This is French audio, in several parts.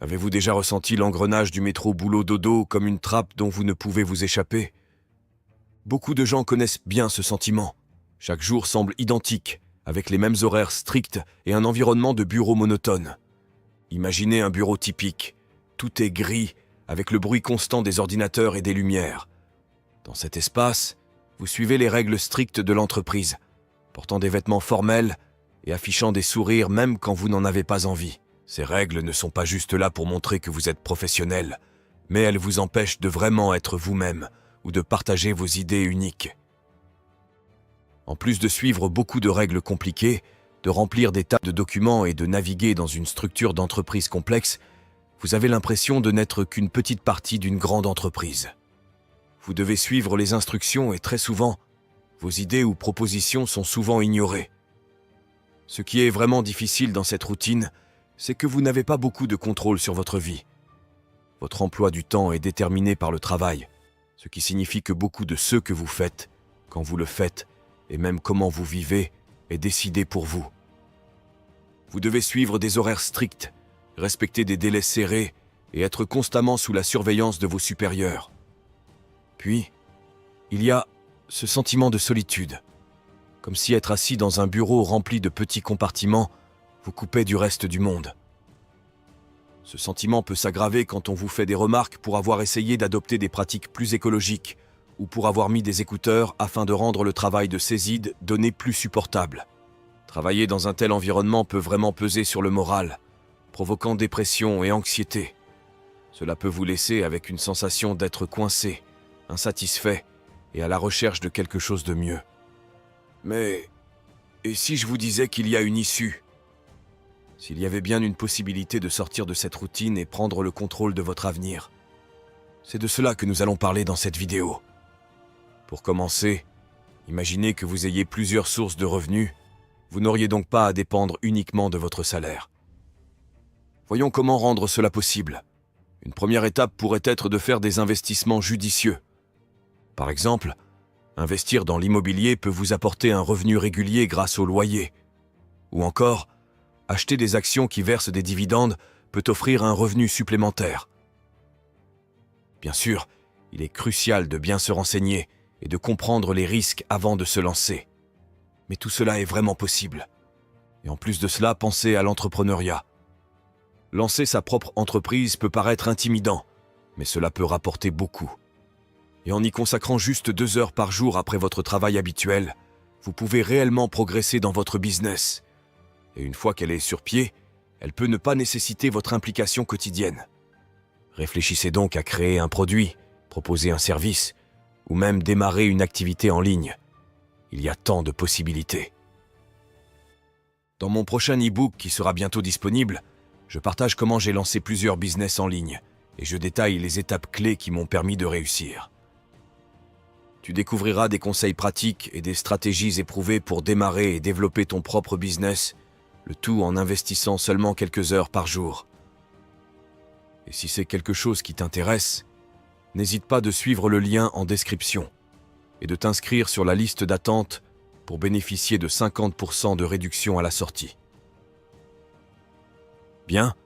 Avez-vous déjà ressenti l'engrenage du métro boulot-dodo comme une trappe dont vous ne pouvez vous échapper? Beaucoup de gens connaissent bien ce sentiment. Chaque jour semble identique, avec les mêmes horaires stricts et un environnement de bureau monotone. Imaginez un bureau typique. Tout est gris, avec le bruit constant des ordinateurs et des lumières. Dans cet espace, vous suivez les règles strictes de l'entreprise, portant des vêtements formels et affichant des sourires même quand vous n'en avez pas envie. Ces règles ne sont pas juste là pour montrer que vous êtes professionnel, mais elles vous empêchent de vraiment être vous-même ou de partager vos idées uniques. En plus de suivre beaucoup de règles compliquées, de remplir des tas de documents et de naviguer dans une structure d'entreprise complexe, vous avez l'impression de n'être qu'une petite partie d'une grande entreprise. Vous devez suivre les instructions et très souvent, vos idées ou propositions sont souvent ignorées. Ce qui est vraiment difficile dans cette routine, c'est que vous n'avez pas beaucoup de contrôle sur votre vie. Votre emploi du temps est déterminé par le travail, ce qui signifie que beaucoup de ce que vous faites, quand vous le faites, et même comment vous vivez, est décidé pour vous. Vous devez suivre des horaires stricts, respecter des délais serrés et être constamment sous la surveillance de vos supérieurs. Puis, il y a ce sentiment de solitude, comme si être assis dans un bureau rempli de petits compartiments vous coupait du reste du monde. Ce sentiment peut s'aggraver quand on vous fait des remarques pour avoir essayé d'adopter des pratiques plus écologiques ou pour avoir mis des écouteurs afin de rendre le travail de séside donné plus supportable. Travailler dans un tel environnement peut vraiment peser sur le moral, provoquant dépression et anxiété. Cela peut vous laisser avec une sensation d'être coincé, insatisfait et à la recherche de quelque chose de mieux. Mais, et si je vous disais qu'il y a une issue? S'il y avait bien une possibilité de sortir de cette routine et prendre le contrôle de votre avenir? C'est de cela que nous allons parler dans cette vidéo. Pour commencer, imaginez que vous ayez plusieurs sources de revenus, vous n'auriez donc pas à dépendre uniquement de votre salaire. Voyons comment rendre cela possible. Une première étape pourrait être de faire des investissements judicieux. Par exemple, investir dans l'immobilier peut vous apporter un revenu régulier grâce au loyer. Ou encore, acheter des actions qui versent des dividendes peut offrir un revenu supplémentaire. Bien sûr, il est crucial de bien se renseigner et de comprendre les risques avant de se lancer. Mais tout cela est vraiment possible. Et en plus de cela, pensez à l'entrepreneuriat. Lancer sa propre entreprise peut paraître intimidant, mais cela peut rapporter beaucoup. Et en y consacrant juste 2 heures par jour après votre travail habituel, vous pouvez réellement progresser dans votre business. Et une fois qu'elle est sur pied, elle peut ne pas nécessiter votre implication quotidienne. Réfléchissez donc à créer un produit, proposer un service, ou même démarrer une activité en ligne. Il y a tant de possibilités. Dans mon prochain e-book qui sera bientôt disponible, je partage comment j'ai lancé plusieurs business en ligne et je détaille les étapes clés qui m'ont permis de réussir. Tu découvriras des conseils pratiques et des stratégies éprouvées pour démarrer et développer ton propre business, le tout en investissant seulement quelques heures par jour. Et si c'est quelque chose qui t'intéresse, n'hésite pas de suivre le lien en description et de t'inscrire sur la liste d'attente pour bénéficier de 50% de réduction à la sortie. Bien,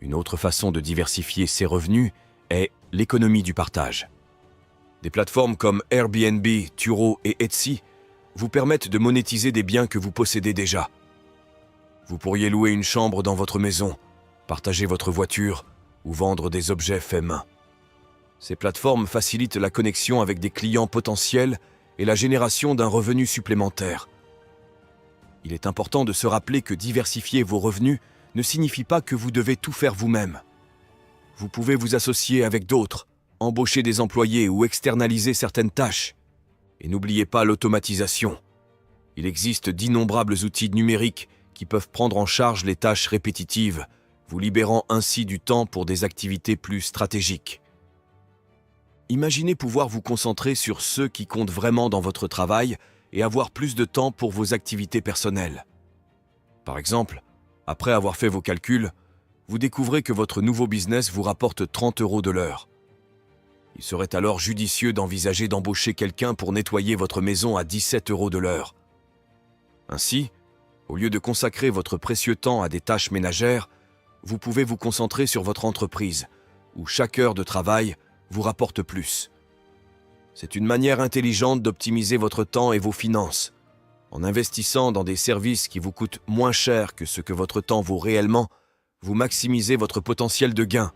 une autre façon de diversifier ses revenus est l'économie du partage. Des plateformes comme Airbnb, Turo et Etsy vous permettent de monétiser des biens que vous possédez déjà. Vous pourriez louer une chambre dans votre maison, partager votre voiture ou vendre des objets faits main. Ces plateformes facilitent la connexion avec des clients potentiels et la génération d'un revenu supplémentaire. Il est important de se rappeler que diversifier vos revenus ne signifie pas que vous devez tout faire vous-même. Vous pouvez vous associer avec d'autres, embaucher des employés ou externaliser certaines tâches. Et n'oubliez pas l'automatisation. Il existe d'innombrables outils numériques qui peuvent prendre en charge les tâches répétitives, vous libérant ainsi du temps pour des activités plus stratégiques. Imaginez pouvoir vous concentrer sur ce qui compte vraiment dans votre travail et avoir plus de temps pour vos activités personnelles. Par exemple, après avoir fait vos calculs, vous découvrez que votre nouveau business vous rapporte 30 € de l'heure. Il serait alors judicieux d'envisager d'embaucher quelqu'un pour nettoyer votre maison à 17 € de l'heure. Ainsi, au lieu de consacrer votre précieux temps à des tâches ménagères, vous pouvez vous concentrer sur votre entreprise, où chaque heure de travail vous rapporte plus. C'est une manière intelligente d'optimiser votre temps et vos finances. En investissant dans des services qui vous coûtent moins cher que ce que votre temps vaut réellement, vous maximisez votre potentiel de gain.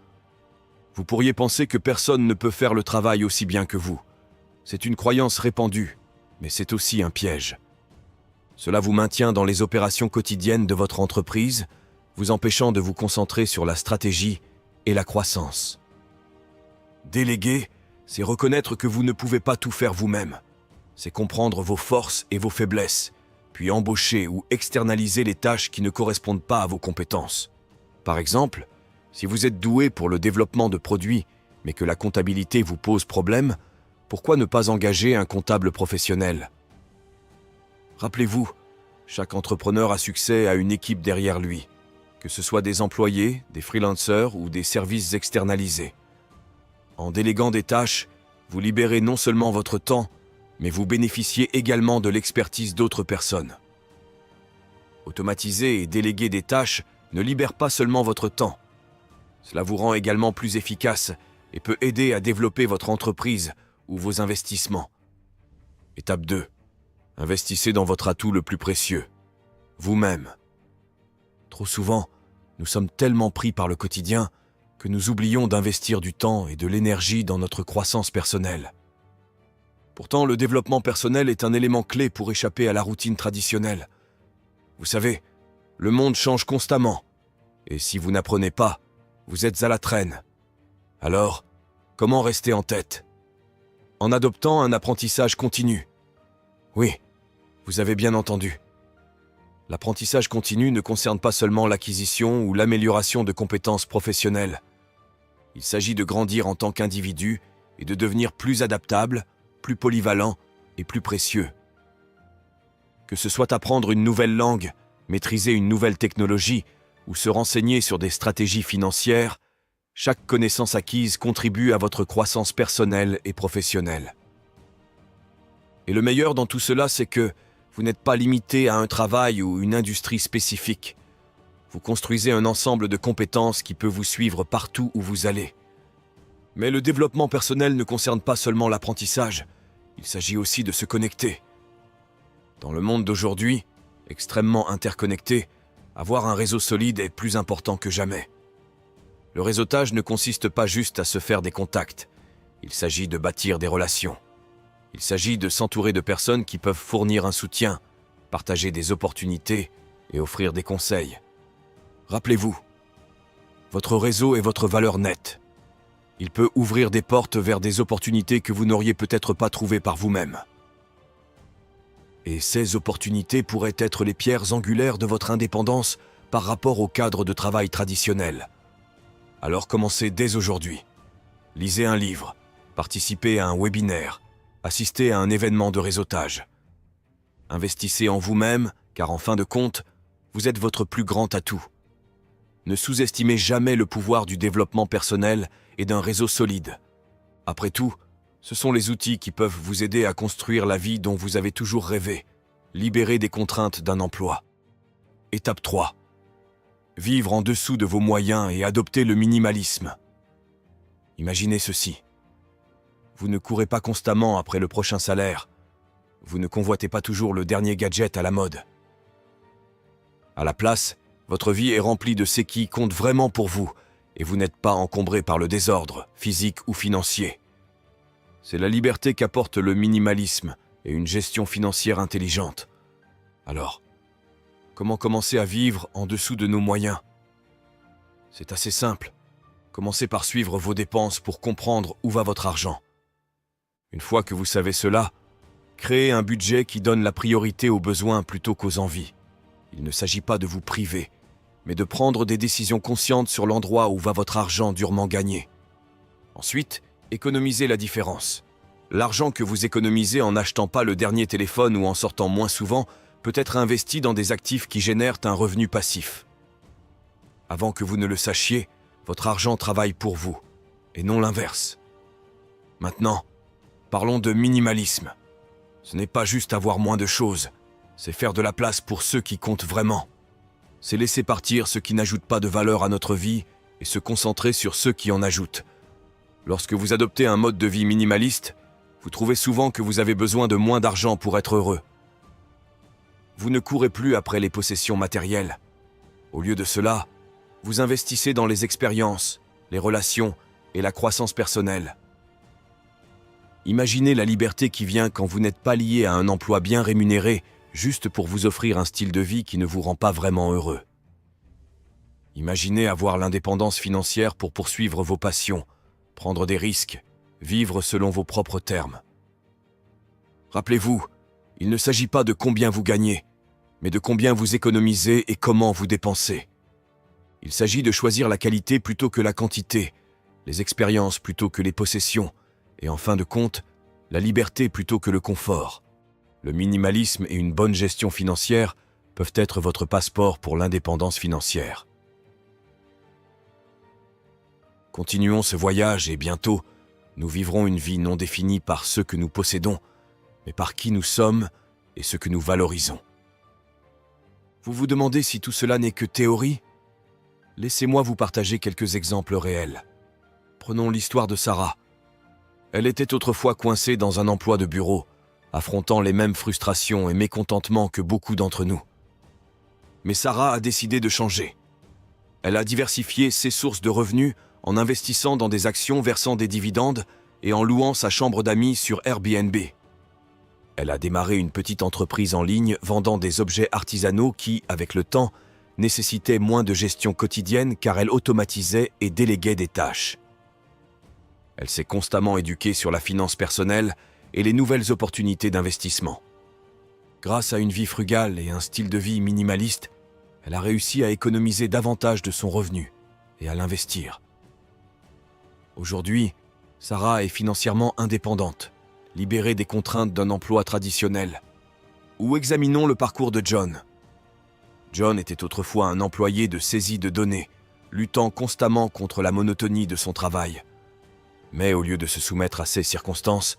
Vous pourriez penser que personne ne peut faire le travail aussi bien que vous. C'est une croyance répandue, mais c'est aussi un piège. Cela vous maintient dans les opérations quotidiennes de votre entreprise, vous empêchant de vous concentrer sur la stratégie et la croissance. Déléguer, c'est reconnaître que vous ne pouvez pas tout faire vous-même. C'est comprendre vos forces et vos faiblesses, puis embaucher ou externaliser les tâches qui ne correspondent pas à vos compétences. Par exemple, si vous êtes doué pour le développement de produits, mais que la comptabilité vous pose problème, pourquoi ne pas engager un comptable professionnel? Rappelez-vous, chaque entrepreneur à succès a une équipe derrière lui, que ce soit des employés, des freelancers ou des services externalisés. En déléguant des tâches, vous libérez non seulement votre temps, mais vous bénéficiez également de l'expertise d'autres personnes. Automatiser et déléguer des tâches ne libère pas seulement votre temps. Cela vous rend également plus efficace et peut aider à développer votre entreprise ou vos investissements. Étape 2. Investissez dans votre atout le plus précieux, vous-même. Trop souvent, nous sommes tellement pris par le quotidien que nous oublions d'investir du temps et de l'énergie dans notre croissance personnelle. Pourtant, le développement personnel est un élément clé pour échapper à la routine traditionnelle. Vous savez, le monde change constamment, et si vous n'apprenez pas, vous êtes à la traîne. Alors, comment rester en tête? En adoptant un apprentissage continu. Oui, vous avez bien entendu. L'apprentissage continu ne concerne pas seulement l'acquisition ou l'amélioration de compétences professionnelles. Il s'agit de grandir en tant qu'individu et de devenir plus adaptable, plus polyvalent et plus précieux. Que ce soit apprendre une nouvelle langue, maîtriser une nouvelle technologie ou se renseigner sur des stratégies financières, chaque connaissance acquise contribue à votre croissance personnelle et professionnelle. Et le meilleur dans tout cela, c'est que vous n'êtes pas limité à un travail ou une industrie spécifique. Vous construisez un ensemble de compétences qui peut vous suivre partout où vous allez. Mais le développement personnel ne concerne pas seulement l'apprentissage, il s'agit aussi de se connecter. Dans le monde d'aujourd'hui, extrêmement interconnecté, avoir un réseau solide est plus important que jamais. Le réseautage ne consiste pas juste à se faire des contacts, il s'agit de bâtir des relations. Il s'agit de s'entourer de personnes qui peuvent fournir un soutien, partager des opportunités et offrir des conseils. Rappelez-vous, votre réseau est votre valeur nette. Il peut ouvrir des portes vers des opportunités que vous n'auriez peut-être pas trouvées par vous-même. Et ces opportunités pourraient être les pierres angulaires de votre indépendance par rapport au cadre de travail traditionnel. Alors commencez dès aujourd'hui. Lisez un livre, participez à un webinaire, assistez à un événement de réseautage. Investissez en vous-même, car en fin de compte, vous êtes votre plus grand atout. Ne sous-estimez jamais le pouvoir du développement personnel et d'un réseau solide. Après tout, ce sont les outils qui peuvent vous aider à construire la vie dont vous avez toujours rêvé, libérer des contraintes d'un emploi. Étape 3. Vivre en dessous de vos moyens et adopter le minimalisme. Imaginez ceci. Vous ne courez pas constamment après le prochain salaire. Vous ne convoitez pas toujours le dernier gadget à la mode. À la place, votre vie est remplie de ce qui compte vraiment pour vous et vous n'êtes pas encombré par le désordre, physique ou financier. C'est la liberté qu'apporte le minimalisme et une gestion financière intelligente. Alors, comment commencer à vivre en dessous de nos moyens? C'est assez simple. Commencez par suivre vos dépenses pour comprendre où va votre argent. Une fois que vous savez cela, créez un budget qui donne la priorité aux besoins plutôt qu'aux envies. Il ne s'agit pas de vous priver, mais de prendre des décisions conscientes sur l'endroit où va votre argent durement gagné. Ensuite, économisez la différence. L'argent que vous économisez en n'achetant pas le dernier téléphone ou en sortant moins souvent peut être investi dans des actifs qui génèrent un revenu passif. Avant que vous ne le sachiez, votre argent travaille pour vous, et non l'inverse. Maintenant, parlons de minimalisme. Ce n'est pas juste avoir moins de choses, c'est faire de la place pour ceux qui comptent vraiment. c'est laisser partir ce qui n'ajoute pas de valeur à notre vie et se concentrer sur ceux qui en ajoutent. Lorsque vous adoptez un mode de vie minimaliste, vous trouvez souvent que vous avez besoin de moins d'argent pour être heureux. Vous ne courez plus après les possessions matérielles. Au lieu de cela, vous investissez dans les expériences, les relations et la croissance personnelle. Imaginez la liberté qui vient quand vous n'êtes pas lié à un emploi bien rémunéré juste pour vous offrir un style de vie qui ne vous rend pas vraiment heureux. Imaginez avoir l'indépendance financière pour poursuivre vos passions, prendre des risques, vivre selon vos propres termes. Rappelez-vous, il ne s'agit pas de combien vous gagnez, mais de combien vous économisez et comment vous dépensez. Il s'agit de choisir la qualité plutôt que la quantité, les expériences plutôt que les possessions, et en fin de compte, la liberté plutôt que le confort. Le minimalisme et une bonne gestion financière peuvent être votre passeport pour l'indépendance financière. Continuons ce voyage et bientôt, nous vivrons une vie non définie par ce que nous possédons, mais par qui nous sommes et ce que nous valorisons. Vous vous demandez si tout cela n'est que théorie ? Laissez-moi vous partager quelques exemples réels. Prenons l'histoire de Sarah. Elle était autrefois coincée dans un emploi de bureau, affrontant les mêmes frustrations et mécontentements que beaucoup d'entre nous. Mais Sarah a décidé de changer. Elle a diversifié ses sources de revenus en investissant dans des actions versant des dividendes et en louant sa chambre d'amis sur Airbnb. Elle a démarré une petite entreprise en ligne vendant des objets artisanaux qui, avec le temps, nécessitaient moins de gestion quotidienne car elle automatisait et déléguait des tâches. Elle s'est constamment éduquée sur la finance personnelle et les nouvelles opportunités d'investissement. Grâce à une vie frugale et un style de vie minimaliste, elle a réussi à économiser davantage de son revenu et à l'investir. Aujourd'hui, Sarah est financièrement indépendante, libérée des contraintes d'un emploi traditionnel. Ou examinons le parcours de John. John était autrefois un employé de saisie de données, luttant constamment contre la monotonie de son travail. Mais au lieu de se soumettre à ces circonstances,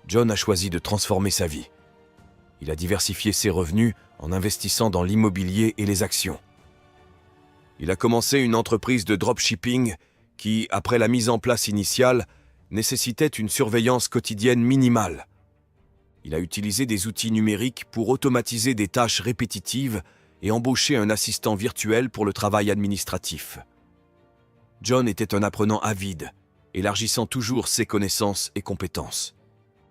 John a choisi de transformer sa vie. Il a diversifié ses revenus en investissant dans l'immobilier et les actions. Il a commencé une entreprise de dropshipping qui, après la mise en place initiale, nécessitait une surveillance quotidienne minimale. Il a utilisé des outils numériques pour automatiser des tâches répétitives et embaucher un assistant virtuel pour le travail administratif. John était un apprenant avide, élargissant toujours ses connaissances et compétences.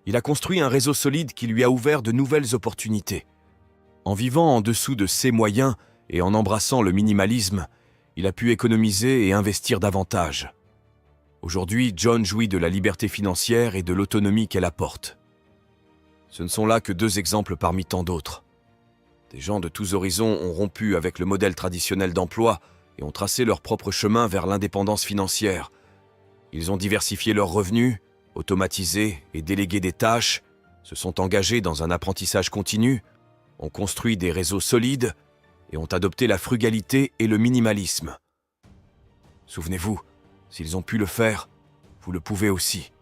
Il a construit un réseau solide qui lui a ouvert de nouvelles opportunités. En vivant en dessous de ses moyens et en embrassant le minimalisme, il a pu économiser et investir davantage. Aujourd'hui, John jouit de la liberté financière et de l'autonomie qu'elle apporte. Ce ne sont là que 2 exemples parmi tant d'autres. Des gens de tous horizons ont rompu avec le modèle traditionnel d'emploi et ont tracé leur propre chemin vers l'indépendance financière. Ils ont diversifié leurs revenus, automatisé et délégué des tâches, se sont engagés dans un apprentissage continu, ont construit des réseaux solides et ont adopté la frugalité et le minimalisme. Souvenez-vous, s'ils ont pu le faire, vous le pouvez aussi.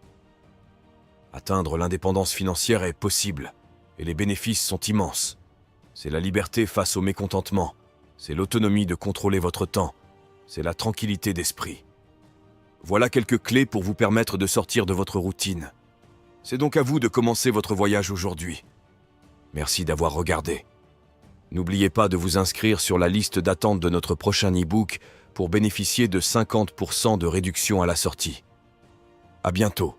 Atteindre l'indépendance financière est possible, et les bénéfices sont immenses. C'est la liberté face au mécontentement, c'est l'autonomie de contrôler votre temps, c'est la tranquillité d'esprit. Voilà quelques clés pour vous permettre de sortir de votre routine. C'est donc à vous de commencer votre voyage aujourd'hui. Merci d'avoir regardé. N'oubliez pas de vous inscrire sur la liste d'attente de notre prochain e-book pour bénéficier de 50% de réduction à la sortie. À bientôt.